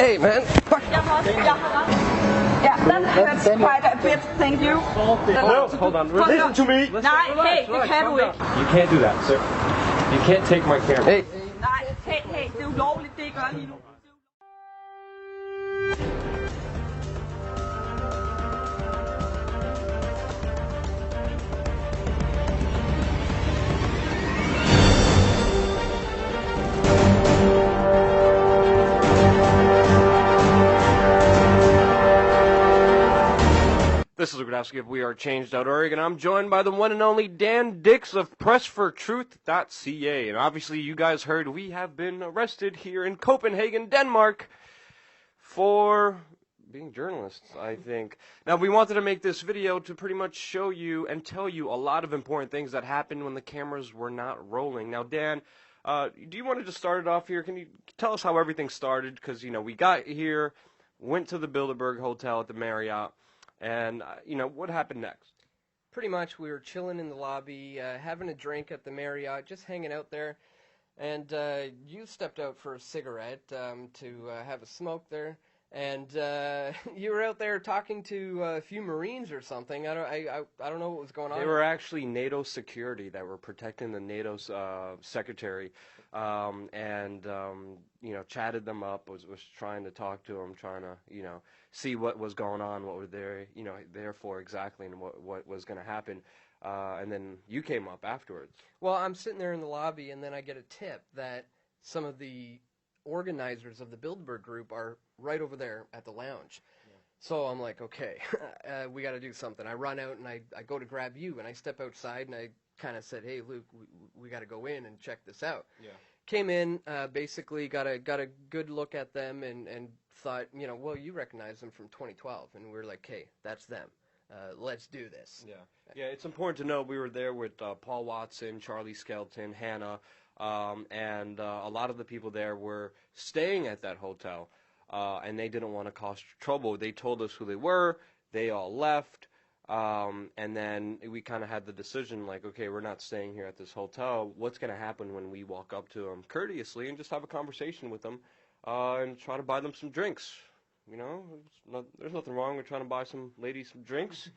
Hey, man. Fuck. Yeah, that hurts quite a bit, thank you. No, hold on. Listen to me. Nej, hey, det kan du ikke. You can't do that, sir. You can't take my camera. Hey. Nej, hey, det er ulovligt, det I gør lige nu. This is Lugudowski of We Are Change.org, and I'm joined by the one and only Dan Dix of PressForTruth.ca. And obviously, you guys heard we have been arrested here in Copenhagen, Denmark, for being journalists, I think. Now, we wanted to make this video to pretty much show you and tell you a lot of important things that happened when the cameras were not rolling. Now, Dan, do you want to just start it off here? Can you tell us how everything started? Because, you know, we got here, went to the Bilderberg Hotel at the Marriott. And, you know, what happened next? Pretty much we were chilling in the lobby, having a drink at the Marriott, just hanging out there. And you stepped out for a cigarette to have a smoke there. And you were out there talking to a few Marines or something. I don't know what was going on. They were actually NATO security that were protecting the NATO secretary. You know, chatted them up, was trying to talk to them, trying to, you know, see what was going on, what were they, you know, there for exactly, and what was going to happen. And then you came up afterwards. Well, I'm sitting there in the lobby, and then I get a tip that some of the organizers of the Bilderberg group are right over there at the lounge. Yeah. So I'm like, okay, we got to do something. I run out, and I go to grab you, and I step outside, and I kind of said, hey, Luke, we got to go in and check this out. Yeah. Came in, basically got a good look at them, and thought, you know, well, you recognize them from 2012, and we were like, hey, that's them. Let's do this. Yeah, it's important to know we were there with Paul Watson, Charlie Skelton, Hannah, and a lot of the people there were staying at that hotel, and they didn't want to cause trouble. They told us who they were. They all left. And then we kind of had the decision, like, okay, we're not staying here at this hotel. What's going to happen when we walk up to them courteously and just have a conversation with them and try to buy them some drinks? You know, there's nothing wrong with trying to buy some ladies some drinks.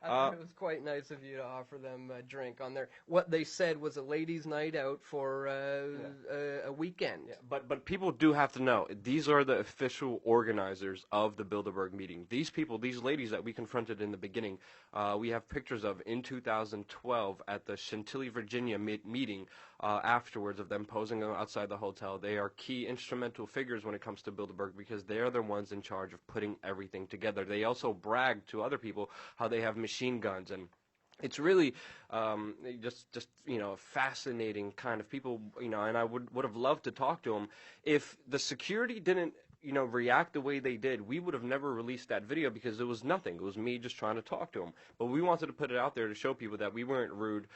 I thought it was quite nice of you to offer them a drink on their, what they said was a ladies' night out for a weekend. Yeah, but people do have to know, these are the official organizers of the Bilderberg meeting. These people, these ladies that we confronted in the beginning, we have pictures of in 2012 at the Chantilly, Virginia meeting afterwards of them posing outside the hotel. They are key instrumental figures when it comes to Bilderberg because they're the ones in charge of putting everything together. They also brag to other people how they have machine guns, and it's really just you know, fascinating kind of people, you know, and I would have loved to talk to them. If the security didn't, you know, react the way they did, we would have never released that video because it was nothing. It was me just trying to talk to them. But we wanted to put it out there to show people that we weren't rude,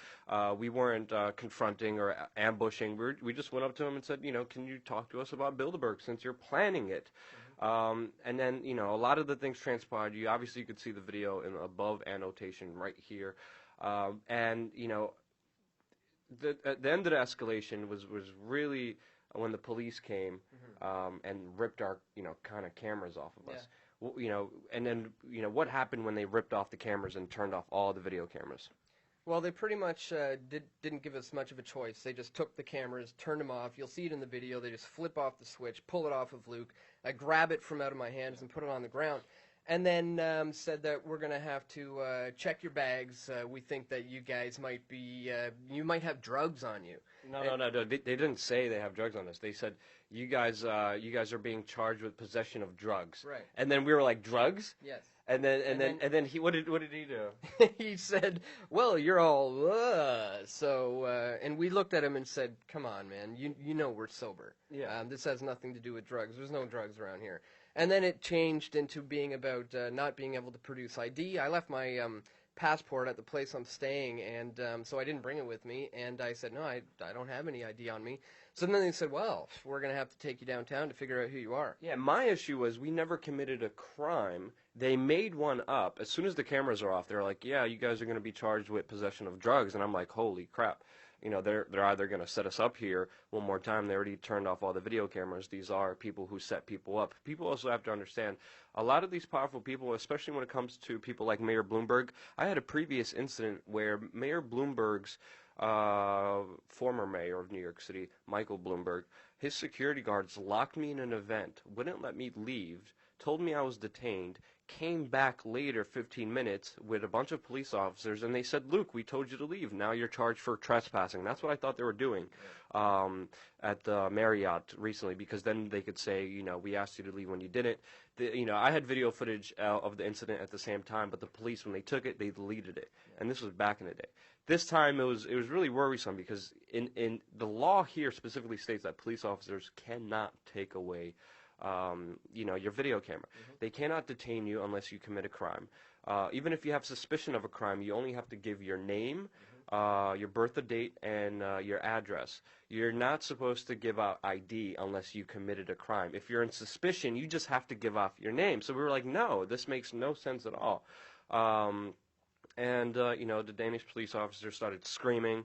we weren't confronting or ambushing. We just went up to them and said, you know, can you talk to us about Bilderberg since you're planning it? And then, you know, a lot of the things transpired. You obviously could see the video in the above annotation right here. And, you know, the end of the escalation was really when the police came and ripped our, you know, kind of cameras off of us. Well, you know, and then, you know, what happened when they ripped off the cameras and turned off all the video cameras? Well, they pretty much didn't give us much of a choice. They just took the cameras, turned them off. You'll see it in the video. They just flip off the switch, pull it off of Luke. I grab it from out of my hands and put it on the ground. And then said that we're going to have to check your bags. We think that you guys might be, you might have drugs on you. No. They didn't say they have drugs on us. They said, you guys are being charged with possession of drugs. Right. And then we were like, drugs? Yes. And then he, what did he do? He said, well, you're all, so, and we looked at him and said, come on, man, you know we're sober. Yeah. This has nothing to do with drugs. There's no drugs around here. And then it changed into being about not being able to produce ID. I left my passport at the place I'm staying, and so I didn't bring it with me. And I said, no, I don't have any ID on me. So then they said, well, we're going to have to take you downtown to figure out who you are. Yeah, my issue was we never committed a crime. They made one up. As soon as the cameras are off, they're like, yeah, you guys are going to be charged with possession of drugs. And I'm like, holy crap. they're either going to set us up here one more time. They already turned off all the video cameras. These are people who set people up. People also have to understand a lot of these powerful people, especially when it comes to people like Mayor Bloomberg. I had a previous incident where Mayor Bloomberg's former mayor of New York City, Michael Bloomberg, his security guards locked me in an event, wouldn't let me leave, told me I was detained, came back later 15 minutes with a bunch of police officers, and they said, Luke, we told you to leave. Now you're charged for trespassing. That's what I thought they were doing at the Marriott recently, because then they could say, we asked you to leave when you didn't. I had video footage of the incident at the same time, but the police, when they took it, they deleted it. And this was back in the day. This time it was really worrisome because in the law here specifically states that police officers cannot take away your video camera. They cannot detain you unless you commit a crime. Even if you have suspicion of a crime, you only have to give your name, your birth date, and your address. You're not supposed to give out ID unless you committed a crime. If you're in suspicion, you just have to give off your name. So we were like, no, this makes no sense at all. The Danish police officer started screaming,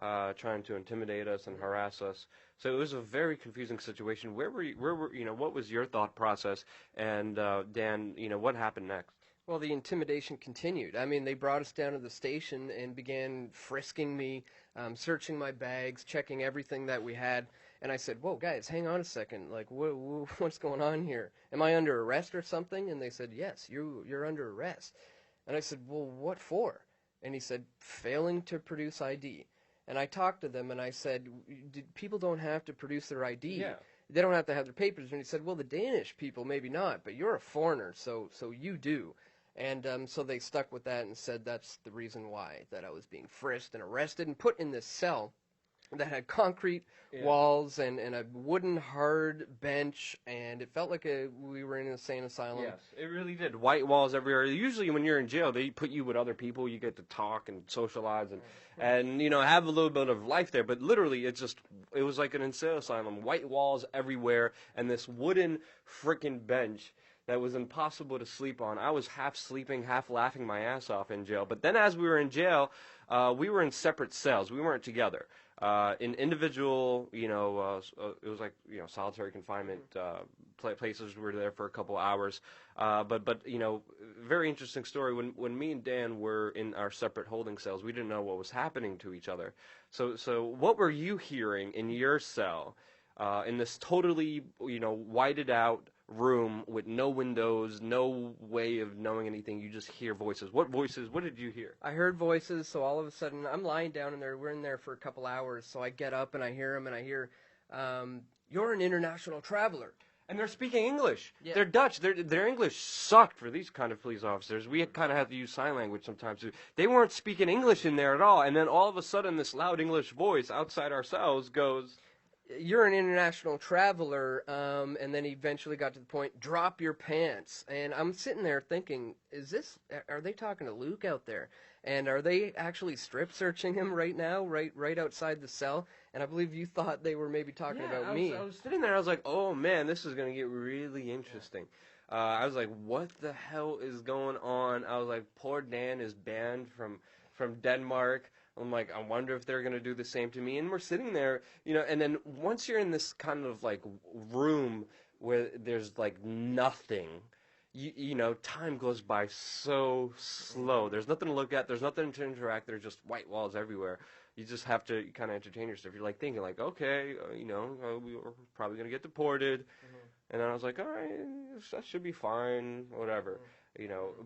trying to intimidate us and harass us. So it was a very confusing situation. What was your thought process? And Dan, what happened next? Well, the intimidation continued. I mean, they brought us down to the station and began frisking me, searching my bags, checking everything that we had. And I said, whoa, guys, hang on a second. Like, what's going on here? Am I under arrest or something? And they said, yes, you're under arrest. And I said, well, what for? And he said, failing to produce ID. And I talked to them, and I said, people don't have to produce their ID. Yeah. They don't have to have their papers. And he said, well, the Danish people maybe not, but you're a foreigner, so you do. And so they stuck with that and said that's the reason why, that I was being frisked and arrested and put in this cell that had concrete walls and a wooden hard bench, and it felt like we were in an insane asylum. Yes, it really did. White walls everywhere. Usually when you're in jail, they put you with other people. You get to talk and socialize and have a little bit of life there. But literally, it was like an insane asylum. White walls everywhere and this wooden frickin' bench that was impossible to sleep on. I was half sleeping, half laughing my ass off in jail. But then as we were in jail, we were in separate cells. We weren't together. In individual, it was like, solitary confinement places. We were there for a couple hours. But very interesting story. When me and Dan were in our separate holding cells, we didn't know what was happening to each other. So what were you hearing in your cell, in this totally, whited out room with no windows, no way of knowing anything? You just hear voices. What voices? What did you hear? I heard voices, so all of a sudden I'm lying down in there. We're in there for a couple hours, so I get up and I hear them, and I hear, you're an international traveler. And they're speaking English. Yeah. They're Dutch. Their English sucked for these kind of police officers. We kind of have to use sign language sometimes. They weren't speaking English in there at all. And then all of a sudden, this loud English voice outside our cells goes, you're an international traveler, and then he eventually got to the point, drop your pants. And I'm sitting there thinking, are they talking to Luke out there? And are they actually strip searching him right now, right outside the cell? And I believe you thought they were maybe talking about me. I was sitting there, I was like, oh man, this is going to get really interesting. I was like, what the hell is going on? I was like, poor Dan is banned from Denmark. I'm like, I wonder if they're going to do the same to me. And we're sitting there, and then once you're in this kind of like room where there's like nothing, time goes by so slow. There's nothing to look at. There's nothing to interact. There's just white walls everywhere. You just have to kind of entertain yourself. You're like thinking like, okay, we're probably going to get deported. And then I was like, all right, that should be fine, whatever.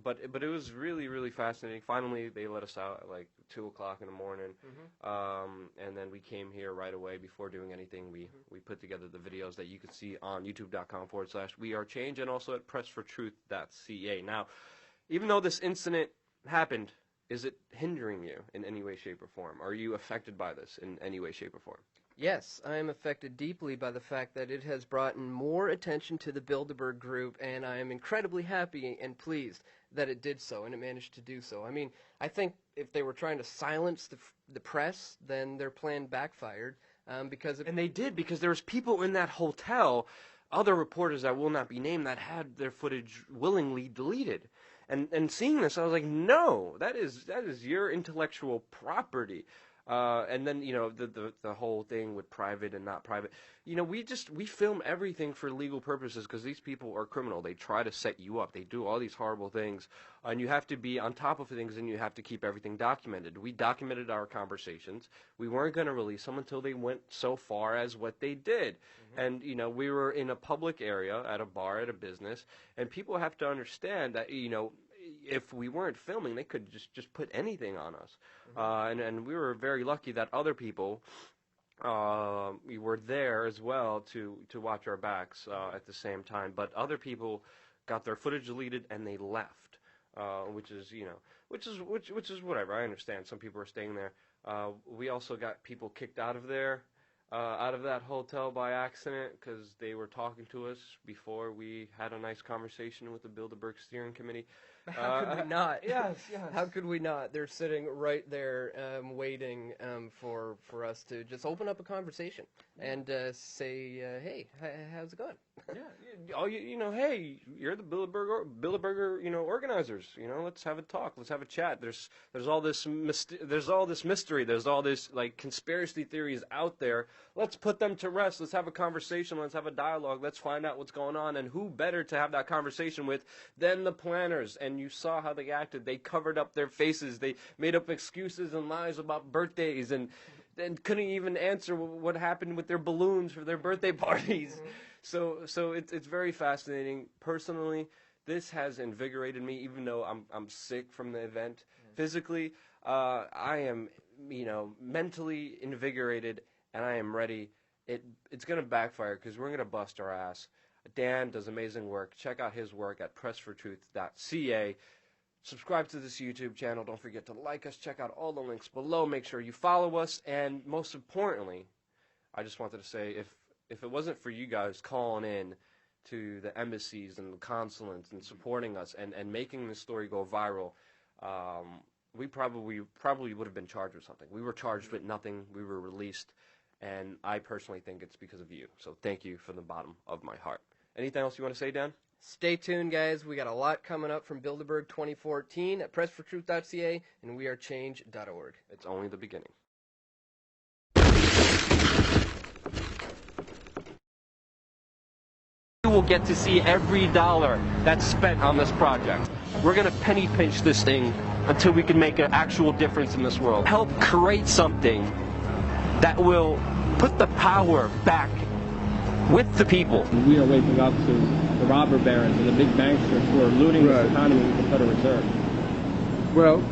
But it was really, really fascinating. Finally, they let us out at like 2:00 in the morning, and then we came here right away. Before doing anything, we put together the videos that you can see on youtube.com/wearechange and also at pressfortruth.ca. Now, even though this incident happened, is it hindering you in any way, shape, or form? Are you affected by this in any way, shape, or form? Yes, I am affected deeply by the fact that it has brought more attention to the Bilderberg Group, and I am incredibly happy and pleased that it did so, and it managed to do so. I mean, I think if they were trying to silence the press, then their plan backfired, and they did, because there was people in that hotel, other reporters that will not be named, that had their footage willingly deleted. And seeing this, I was like, no, that is your intellectual property. And then, you know, the whole thing with private and not private. You know, we film everything for legal purposes because these people are criminal. They try to set you up. They do all these horrible things. And you have to be on top of things, and you have to keep everything documented. We documented our conversations. We weren't going to release them until they went so far as what they did. And, you know, we were in a public area, at a bar, at a business, and people have to understand that, you know, if we weren't filming, they could just put anything on us. And we were very lucky that other people we were there as well to watch our backs at the same time. But other people got their footage deleted and they left, which is, you know, which is whatever. I understand. Some people are staying there. We also got people kicked out of there. Out of that hotel by accident because they were talking to us before we had a nice conversation with the Bilderberg Steering Committee. How could we not? Yes. How could we not? They're sitting right there waiting for us to just open up a conversation and say, hey, how's it going? Yeah. You know, hey, you're the Bilderberger, you know, organizers. You know, let's have a talk. Let's have a chat. There's all this mystery. There's all this like conspiracy theories out there. Let's put them to rest. Let's have a conversation. Let's have a dialogue. Let's find out what's going on. And who better to have that conversation with than the planners? And you saw how they acted. They covered up their faces. They made up excuses and lies about birthdays and couldn't even answer what happened with their balloons for their birthday parties. So it's very fascinating. Personally, this has invigorated me, even though I'm sick from the event. Physically, I am, you know, mentally invigorated, and I am ready. It's going to backfire because we're going to bust our ass. Dan does amazing work. Check out his work at pressfortruth.ca. Subscribe to this YouTube channel. Don't forget to like us. Check out all the links below. Make sure you follow us. And most importantly, I just wanted to say, if it wasn't for you guys calling in to the embassies and the consulates and supporting us and making this story go viral, we probably would have been charged with something. We were charged with nothing. We were released. And I personally think it's because of you. So thank you from the bottom of my heart. Anything else you want to say, Dan? Stay tuned, guys. We got a lot coming up from Bilderberg 2014 at pressfortruth.ca and wearechange.org. It's only the beginning. You will get to see every dollar that's spent on this project. We're going to penny pinch this thing until we can make an actual difference in this world. Help create something that will put the power back with the people. We are waking up to the robber barons and the big banksters who are looting this economy with the Federal Reserve. Well,